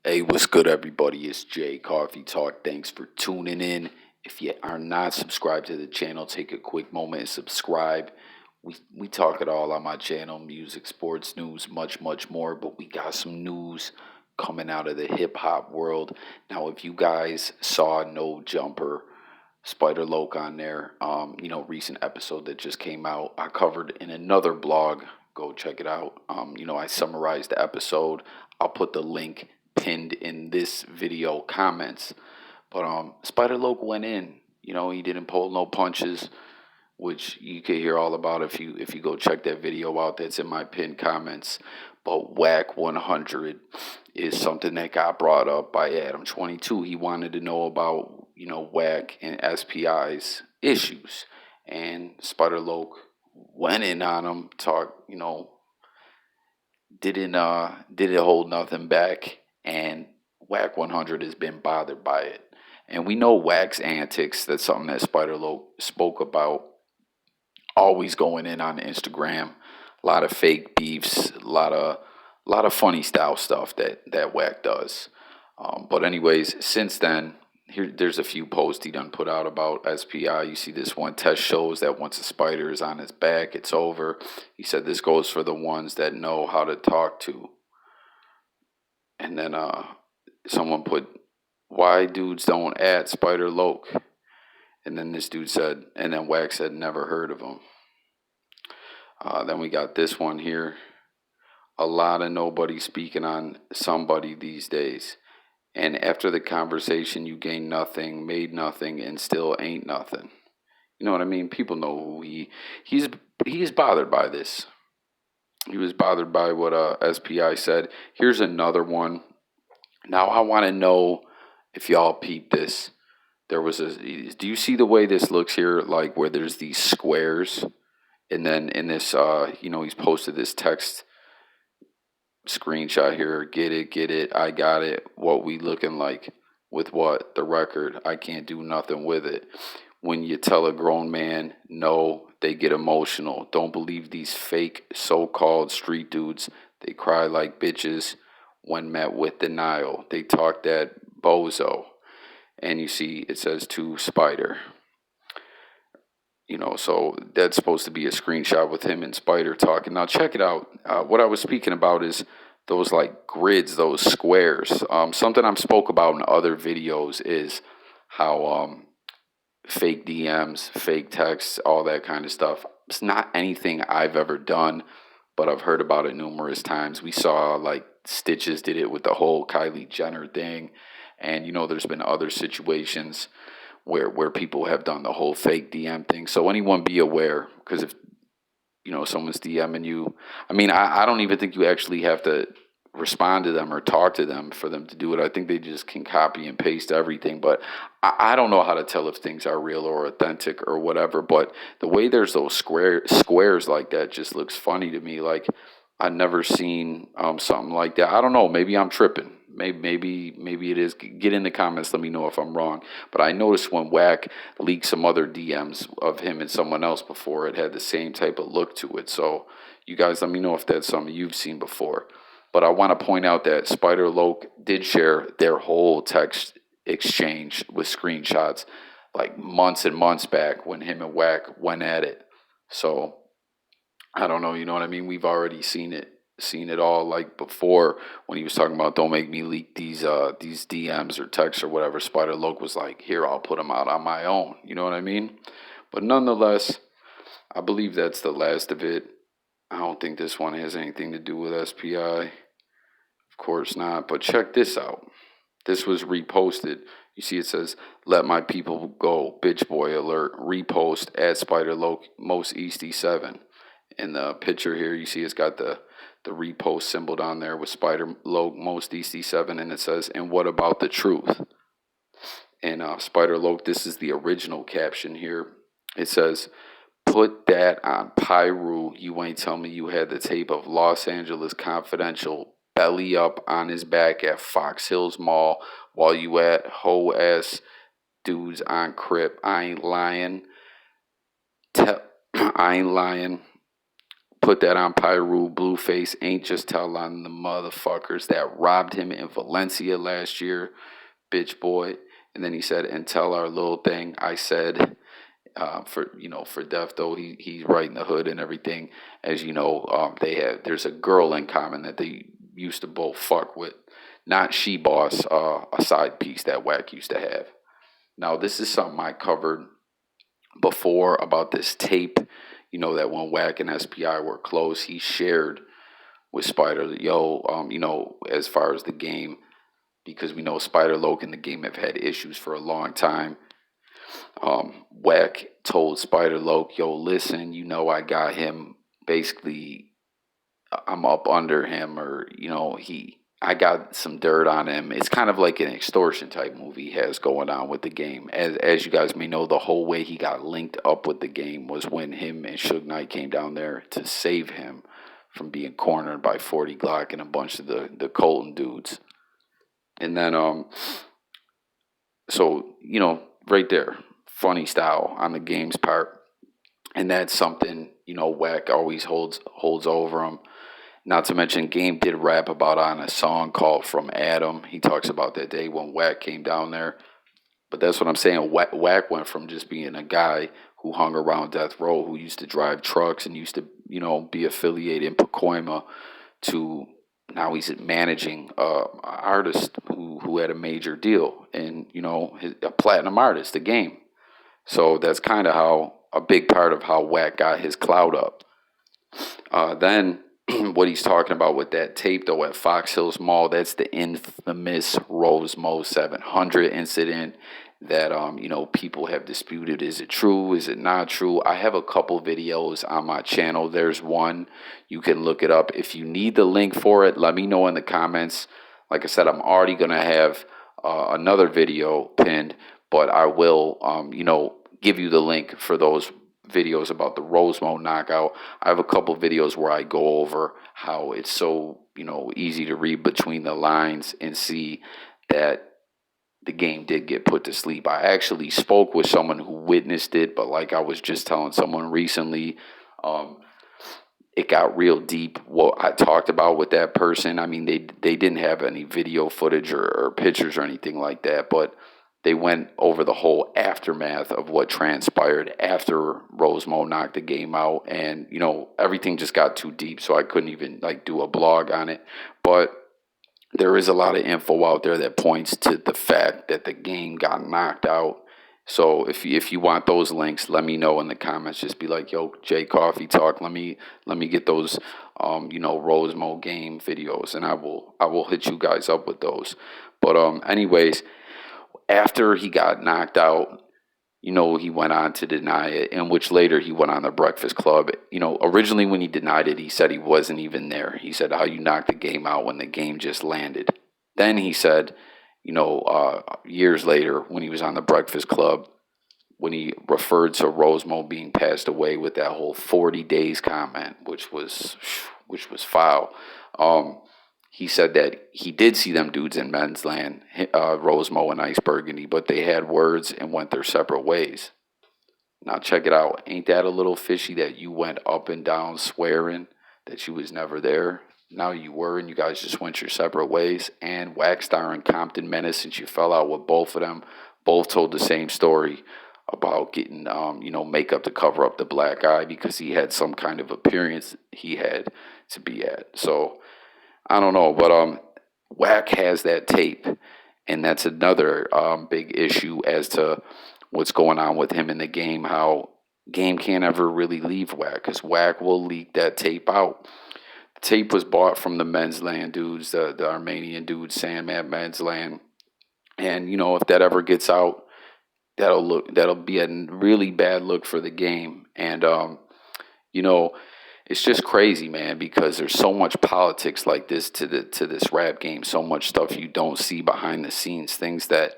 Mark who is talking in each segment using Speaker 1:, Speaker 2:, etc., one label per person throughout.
Speaker 1: Hey, what's good, everybody? It's Jay Coffee Talk. Thanks for tuning in. If you are not subscribed to the channel, take a quick moment and subscribe. We talk it all on my channel: music, sports, news, much more. But we got some news coming out of the hip hop world. Now, if you guys saw No Jumper, Spider Loc on there, recent episode that just came out, I covered in another blog. Go check it out. I summarized the episode. I'll put the link pinned in this video comments. But Spider Loc went in. He didn't pull no punches, which you can hear all about if you go check that video out. That's in my pinned comments. But Wack100 is something that got brought up by Adam22. He wanted to know about Wack and SPI's issues, and Spider Loc went in on him. Didn't hold nothing back, and Wack100 has been bothered by it. And we know Wack's antics. That's something that Spider Loc spoke about. Always going in on Instagram, a lot of fake beefs, a lot of funny style stuff that Wack does. But anyways, since then, there's a few posts he done put out about SPI. You see this one: test shows that once a spider is on his back, it's over. He said this goes for the ones that know how to talk to. And then someone put, why dudes don't add Spider Loc? And then this dude said, and then Wack said, never heard of him. Then we got this one here. A lot of nobody speaking on somebody these days. And after the conversation, you gain nothing, made nothing, and still ain't nothing. You know what I mean? People know who he's bothered by this. He was bothered by what SPI said. Here's another one. Now I want to know if y'all peep this. Do you see the way this looks here? Like where there's these squares, and then in this, he's posted this text screenshot here. Get it, I got it. What we looking like? With what? The record. I can't do nothing with it. When you tell a grown man no, they get emotional. Don't believe these fake so-called street dudes. They cry like bitches when met with denial. They talk that bozo. And you see it says to Spider. So that's supposed to be a screenshot with him and Spider talking. Now check it out. What I was speaking about is those like grids, those squares. Something I've spoke about in other videos is how fake DMs, fake texts, all that kind of stuff. It's not anything I've ever done, but I've heard about it numerous times. We saw like Stitches did it with the whole Kylie Jenner thing. And there's been other situations where people have done the whole fake DM thing. So anyone be aware, because if someone's DMing you, I don't even think you actually have to respond to them or talk to them for them to do it. I think they just can copy and paste everything. But I don't know how to tell if things are real or authentic or whatever. But the way there's those squares like that just looks funny to me. Like I've never seen something like that. I don't know. Maybe I'm tripping. Maybe it is. Get in the comments. Let me know if I'm wrong. But I noticed when Wack leaked some other DMs of him and someone else before, it had the same type of look to it. So you guys let me know if that's something you've seen before. But I want to point out that Spider Loc did share their whole text exchange with screenshots like months and months back when him and Wack went at it. So I don't know, you know what I mean? We've already seen it all, like before when he was talking about don't make me leak these DMs or texts or whatever. Spider Loc was like, here, I'll put them out on my own. You know what I mean? But nonetheless, I believe that's the last of it. I don't think this one has anything to do with SPI. Of course not. But check this out. This was reposted. You see it says, let my people go, bitch boy alert, repost at Spider Loc, most Easty 7. In the picture here, you see it's got the repost symbol down there with Spider Loc, most Easty 7, and it says, and what about the truth? And Spider Loc, this is the original caption here. It says, put that on Pyru. You ain't tell me you had the tape of Los Angeles Confidential belly up on his back at Fox Hills Mall while you at hoe ass dudes on Crip. I ain't lying. I ain't lying. put that on Pyru. Blueface ain't just telling the motherfuckers that robbed him in Valencia last year, bitch boy. And then he said, and tell our little thing. I said, for Def though, he's right in the hood and everything. As you know, there's a girl in common that they used to both fuck with. Not She Boss, a side piece that Wack used to have. Now this is something I covered before about this tape. That when Wack and SPI were close, he shared with Spider, as far as the game, because we know Spider, Loc, and the game have had issues for a long time. Wack told Spider Loc, yo, listen, I got him basically, I'm up under him, or, I got some dirt on him. It's kind of like an extortion type move he has going on with the game. As you guys may know, the whole way he got linked up with the game was when him and Suge Knight came down there to save him from being cornered by 40 Glock and a bunch of the Colton dudes. And then, right there, funny style on the game's part. And that's something, Wack always holds over him. Not to mention, Game did rap about on a song called From Adam. He talks about that day when Wack came down there. But that's what I'm saying. Wack went from just being a guy who hung around Death Row, who used to drive trucks and used to, be affiliated in Pacoima, to now he's managing an artist who had a major deal, and, a platinum artist, the Game. So that's kind of a big part of how Wack got his clout up. Then what he's talking about with that tape, though, at Fox Hills Mall, that's the infamous Rosemo 700 incident that, people have disputed. Is it true? Is it not true? I have a couple videos on my channel. There's one. You can look it up. If you need the link for it, let me know in the comments. Like I said, I'm already going to have another video pinned, but I will, give you the link for those videos about the Rosemo knockout. I have a couple videos where I go over how it's so, easy to read between the lines and see that the Game did get put to sleep. I actually spoke with someone who witnessed it, but like I was just telling someone recently, it got real deep what I talked about with that person. I mean, they didn't have any video footage or pictures or anything like that, but they went over the whole aftermath of what transpired after Rosemo knocked the Game out. And, everything just got too deep, so I couldn't even, do a blog on it. But there is a lot of info out there that points to the fact that the Game got knocked out. So if you want those links, let me know in the comments. Just be like, yo, Jay Coffee Talk, let me get those, Rosemo Game videos, and I will hit you guys up with those. But anyways, after he got knocked out, he went on to deny it, in which later he went on the Breakfast Club. Originally when he denied it, he said he wasn't even there. He said, how you knocked the Game out when the Game just landed. Then he said, years later when he was on the Breakfast Club, when he referred to Rosemo being passed away with that whole 40 days comment, which was foul. He said that he did see them dudes in Men's Land, Rosemo and Ice Burgundy, but they had words and went their separate ways. Now check it out. Ain't that a little fishy that you went up and down swearing that you was never there? Now you were, and you guys just went your separate ways. And Waxstar and Compton Menace, since you fell out with both of them, both told the same story about getting, makeup to cover up the black eye because he had some kind of appearance he had to be at. So I don't know, but Wack has that tape, and that's another big issue as to what's going on with him in the Game, how Game can't ever really leave Wack, because Wack will leak that tape out. The tape was bought from the Men's Land dudes, the Armenian dudes, Sam at Men's Land, and, if that ever gets out, that'll be a really bad look for the Game. And, it's just crazy, man, because there's so much politics like this to this rap game, so much stuff you don't see behind the scenes, things that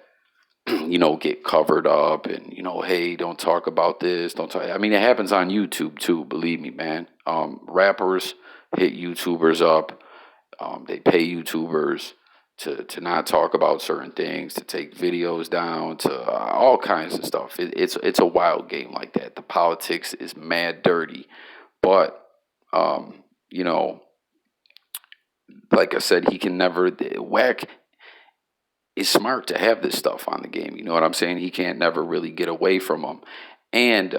Speaker 1: get covered up, and hey, don't talk about this, don't talk. I mean, it happens on YouTube too, believe me, man. Rappers hit YouTubers up, they pay YouTubers to not talk about certain things, to take videos down, to all kinds of stuff. It's a wild game like that. The politics is mad dirty, but You know, like I said, he can never. Wack is smart to have this stuff on the game. You know what I'm saying? He can't never really get away from them. And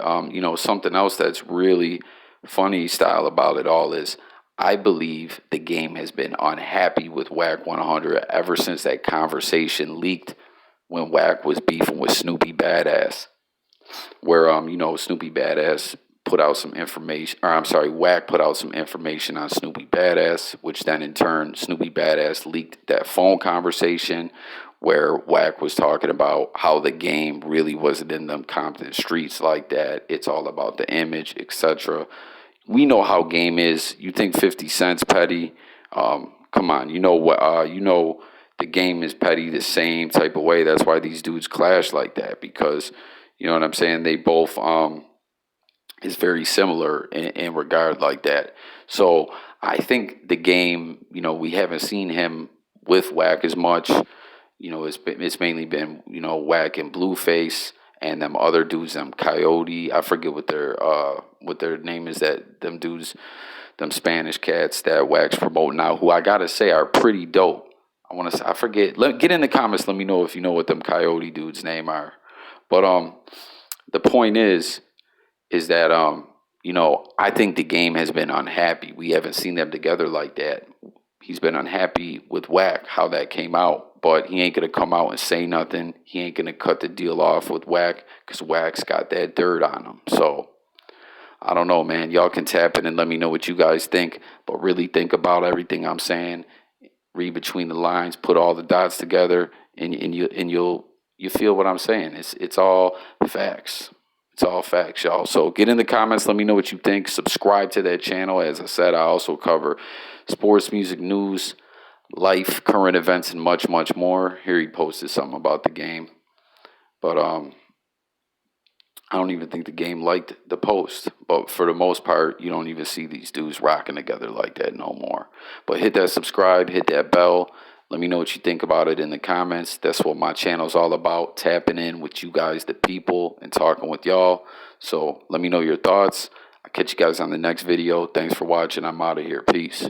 Speaker 1: something else that's really funny style about it all is I believe the game has been unhappy with Wack 100 ever since that conversation leaked when Wack was beefing with Snoopy Badass, where Snoopy Badass put out some information, or I'm sorry, Wack put out some information on Snoopy Badass, which then in turn Snoopy Badass leaked that phone conversation where Wack was talking about how the game really wasn't in them Compton streets like that. It's all about the image, etc. We know how game is. You think 50 Cent's petty? Come on, you know what? The game is petty the same type of way. That's why these dudes clash like that, because you know what I'm saying. They both is very similar in regard like that. So I think the game, we haven't seen him with Wack as much. It's mainly been Wack and Blueface and them other dudes, them Coyote. I forget what their name is. That them dudes, them Spanish cats that Wack's promoting now, who I gotta say are pretty dope. I forget. Get in the comments. Let me know if you know what them Coyote dudes' name are. But the point is that I think the game has been unhappy. We haven't seen them together like that. He's been unhappy with Wack, how that came out, but he ain't gonna come out and say nothing. He ain't gonna cut the deal off with Wack because Wack's got that dirt on him. So I don't know, man. Y'all can tap in and let me know what you guys think, but really think about everything I'm saying. Read between the lines, put all the dots together, and you feel what I'm saying. It's all facts. It's all facts, y'all. So get in the comments. Let me know what you think. Subscribe to that channel. As I said, I also cover sports, music, news, life, current events, and much, much more. Here he posted something about the game. But I don't even think the game liked the post. But for the most part, you don't even see these dudes rocking together like that no more. But hit that subscribe, hit that bell. Let me know what you think about it in the comments. That's what my channel's all about, tapping in with you guys, the people, and talking with y'all. So let me know your thoughts. I'll catch you guys on the next video. Thanks for watching. I'm out of here. Peace.